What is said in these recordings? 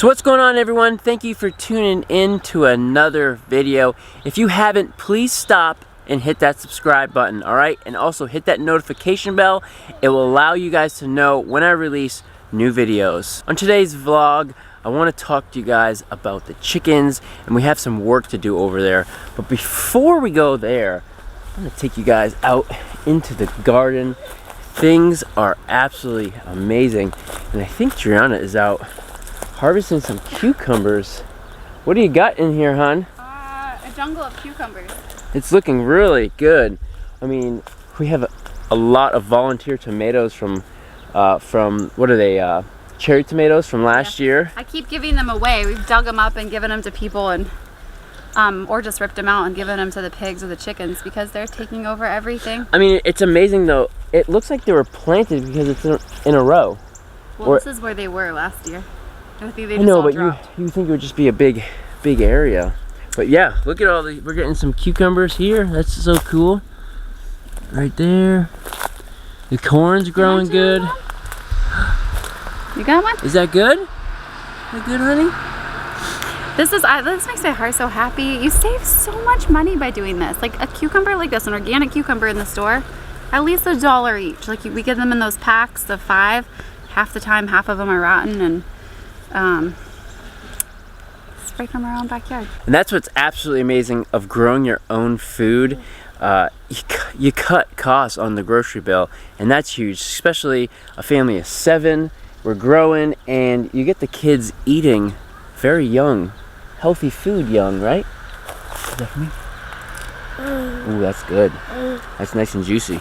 So what's going on, everyone? Thank you for tuning in to another video. If you haven't, please stop and hit that subscribe button, alright? And also hit that notification bell. It will allow you guys to know when I release new videos. On today's vlog, I want to talk to you guys about the chickens, and we have some work to do over there. But before we go there, I'm going to take you guys out into the garden. Things are absolutely amazing. And I think Triana is out harvesting some cucumbers. What do you got in here, hon? A jungle of cucumbers. It's looking really good. I mean, we have a lot of volunteer tomatoes from what are they? Cherry tomatoes from last year. I keep giving them away. We've dug them up and given them to people, and or just ripped them out and given them to the pigs or the chickens because they're taking over everything. I mean, it's amazing though. It looks like they were planted because it's in a row. Well, this is where they were last year. I think they just know, all but dropped. you think it would just be a big area. But yeah, look at all the, we're getting some cucumbers here. That's so cool. Right there. The corn's growing good. You got one? Is that good? Is that good, honey? This makes my heart so happy. You save so much money by doing this. Like a cucumber like this, an organic cucumber in the store, at least $1 each. Like we get them in those packs of 5. Half the time, half of them are rotten, and spray from our own backyard. And that's what's absolutely amazing of growing your own food. You cut costs on the grocery bill, and that's huge, especially a family of 7. We're growing, and you get the kids eating very young, healthy food young, right? Is that for me? Ooh, that's good. That's nice and juicy.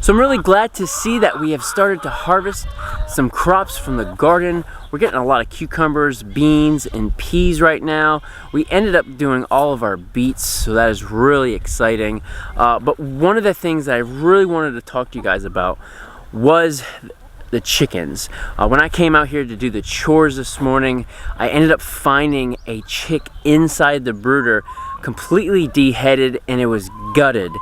So I'm really glad to see that we have started to harvest some crops from the garden. We're getting a lot of cucumbers, beans, and peas right now. We ended up doing all of our beets, so that is really exciting. But one of the things that I really wanted to talk to you guys about was the chickens. When I came out here to do the chores this morning, I ended up finding a chick inside the brooder, completely deheaded, and it was gutted.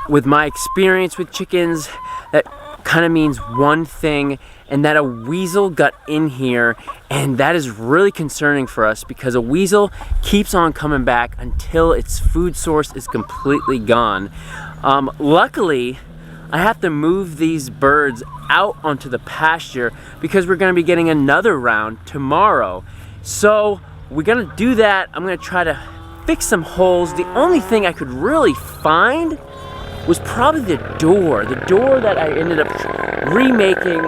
With my experience with chickens, that kind of means one thing, and that a weasel got in here, and that is really concerning for us because a weasel keeps on coming back until its food source is completely gone. Luckily, I have to move these birds out onto the pasture because we're going to be getting another round tomorrow. So we're going to do that. I'm going to try to fix some holes. The only thing I could really find was probably the door. The door that I ended up remaking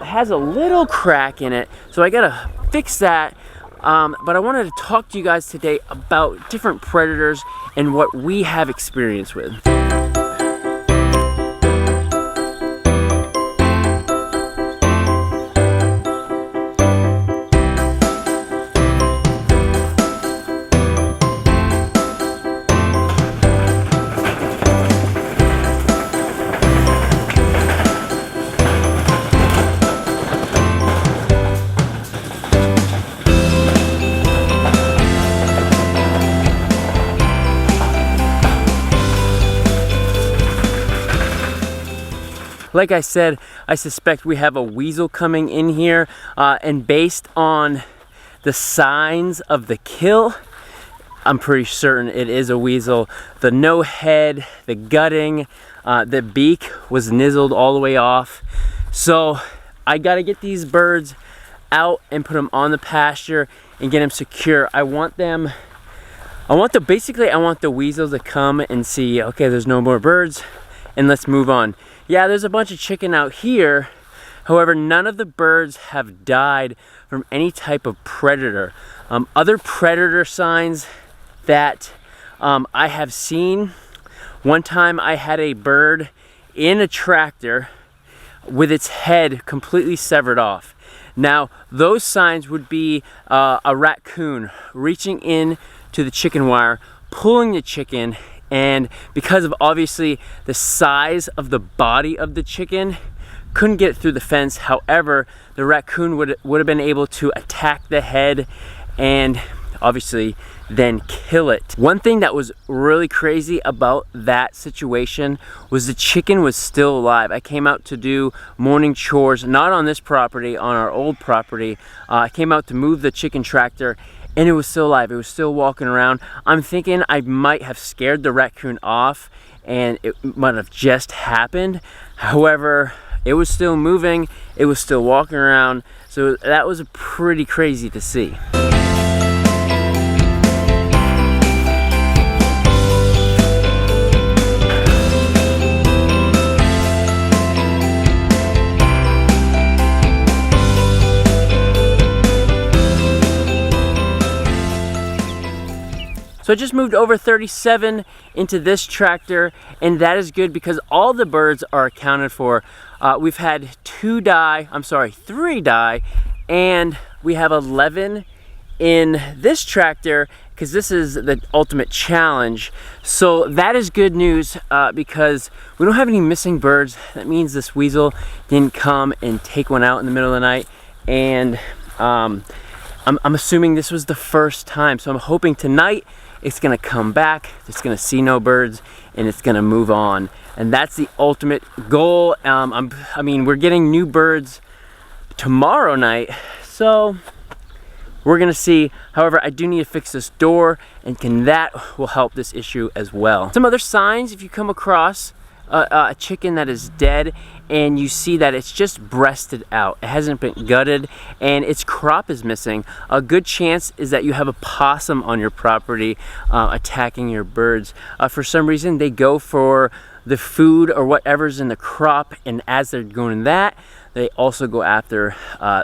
has a little crack in it, so I gotta fix that. But I wanted to talk to you guys today about different predators and what we have experience with. Like I said, I suspect we have a weasel coming in here, and based on the signs of the kill, I'm pretty certain it is a weasel. The no head, the gutting, the beak was nizzled all the way off. So I gotta get these birds out and put them on the pasture and get them secure. I want the weasels to come and see, okay, there's no more birds, and let's move on. Yeah, there's a bunch of chicken out here. However, none of the birds have died from any type of predator. Other predator signs that I have seen. One time I had a bird in a tractor with its head completely severed off. Now, those signs would be a raccoon reaching in to the chicken wire, pulling the chicken, and because of obviously the size of the body of the chicken, couldn't get through the fence. However, the raccoon would have been able to attack the head and obviously then kill it. One thing that was really crazy about that situation was the chicken was still alive. I came out to do morning chores, not on this property, on our old property. I came out to move the chicken tractor, and it was still alive. It was still walking around. I'm thinking I might have scared the raccoon off, and it might have just happened. However, it was still moving, it was still walking around, so that was pretty crazy to see. So I just moved over 37 into this tractor, and that is good because all the birds are accounted for. We've had 3 die, and we have 11 in this tractor because this is the ultimate challenge. So that is good news because we don't have any missing birds. That means this weasel didn't come and take one out in the middle of the night, and I'm assuming this was the first time. So I'm hoping tonight it's gonna come back, it's gonna see no birds, and it's gonna move on. And that's the ultimate goal. I mean, we're getting new birds tomorrow night, so we're gonna see. However, I do need to fix this door, and that will help this issue as well. Some other signs, if you come across a chicken that is dead and you see that it's just breasted out, it hasn't been gutted, and its crop is missing, a good chance is that you have a possum on your property attacking your birds. For some reason, they go for the food or whatever's in the crop, and as they're going that, they also go after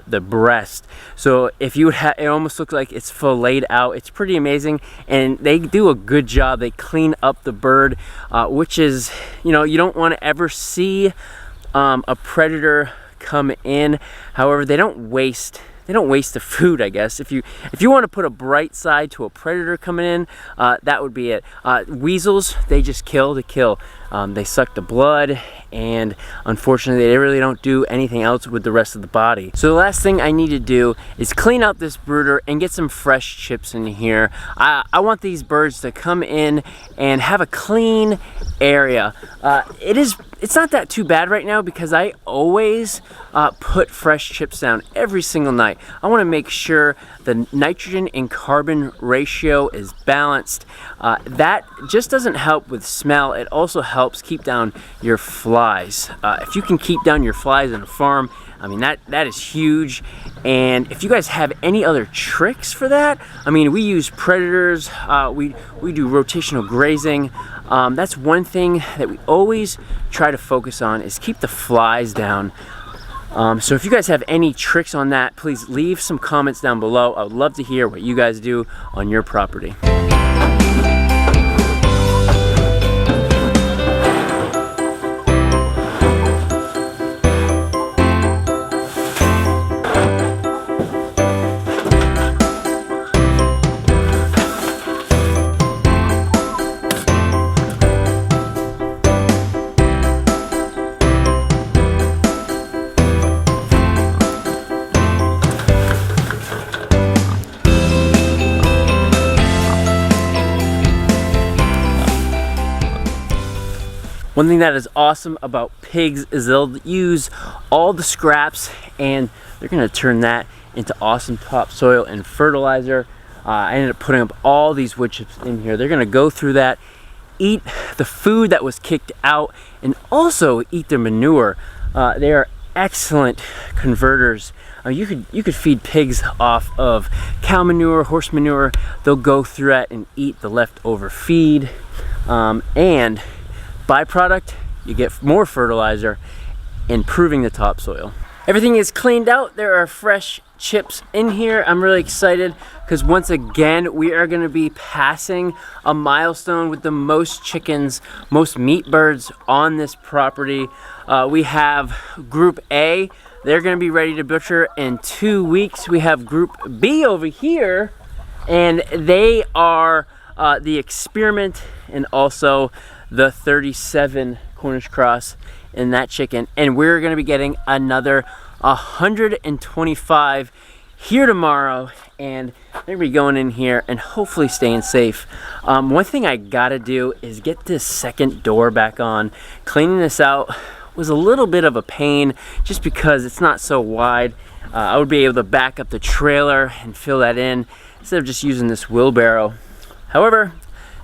the breast. So if you would have, it almost looks like it's filleted out. It's pretty amazing, and they do a good job. They clean up the bird, which is, you know, you don't want to ever see a predator come in. However, they don't waste the food, I guess. If you want to put a bright side to a predator coming in, that would be it. Weasels, they just kill to kill. They suck the blood, and unfortunately they really don't do anything else with the rest of the body. So the last thing I need to do is clean out this brooder and get some fresh chips in here. I want these birds to come in and have a clean area. It's not that too bad right now because I always put fresh chips down every single night. I want to make sure the nitrogen and carbon ratio is balanced. That just doesn't help with smell, it also helps keep down your flies. If you can keep down your flies in a farm, I mean, that is huge. And if you guys have any other tricks for that, I mean, we use predators, we do rotational grazing. That's one thing that we always try to focus on, is keep the flies down. So if you guys have any tricks on that, please leave some comments down below. I would love to hear what you guys do on your property. One thing that is awesome about pigs is they'll use all the scraps and they're gonna turn that into awesome topsoil and fertilizer. I ended up putting up all these wood chips in here. They're gonna go through that, eat the food that was kicked out, and also eat their manure. They are excellent converters. You could feed pigs off of cow manure, horse manure. They'll go through that and eat the leftover feed, and byproduct, you get more fertilizer, improving the topsoil. Everything is cleaned out. There are fresh chips in here. I'm really excited because once again we are going to be passing a milestone with the most chickens, most meat birds on this property. We have Group A. They're going to be ready to butcher in 2 weeks. We have Group B over here, and they are the experiment and also the 37 Cornish cross in that chicken, and we're going to be getting another 125 here tomorrow, and they're gonna be going in here and hopefully staying safe. One thing I gotta do is get this second door back on. Cleaning this out was a little bit of a pain just because it's not so wide. I would be able to back up the trailer and fill that in instead of just using this wheelbarrow. However,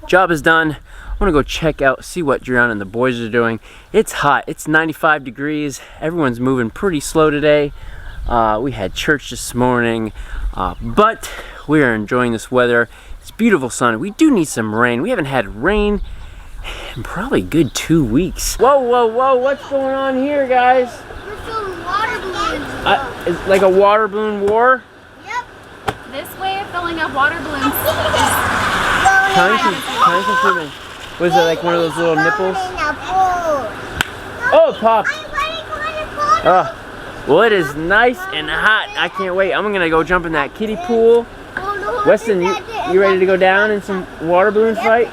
job is done. I'm gonna go check out, see what Juliana and the boys are doing. It's hot, it's 95 degrees. Everyone's moving pretty slow today. We had church this morning, but we are enjoying this weather. It's beautiful sun. We do need some rain. We haven't had rain in probably a good 2 weeks. Whoa, whoa, whoa, what's going on here, guys? We're filling water balloons. It's like a water balloon war? Yep. This way of filling up water balloons. Time consuming. Was it like one of those little nipples? Oh, it popped. Oh, well, it is nice and hot. I can't wait. I'm gonna go jump in that kiddie pool. Weston, you ready to go down in some water balloon fight?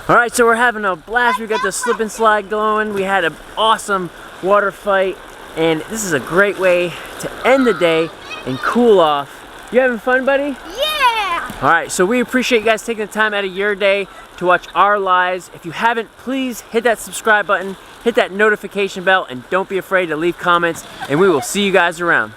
Alright, so we're having a blast. We got the slip and slide going. We had an awesome water fight, and this is a great way to end the day and cool off. You having fun, buddy? Yeah! Alright, so we appreciate you guys taking the time out of your day to watch our lives. If you haven't, please hit that subscribe button, hit that notification bell, and don't be afraid to leave comments, and we will see you guys around.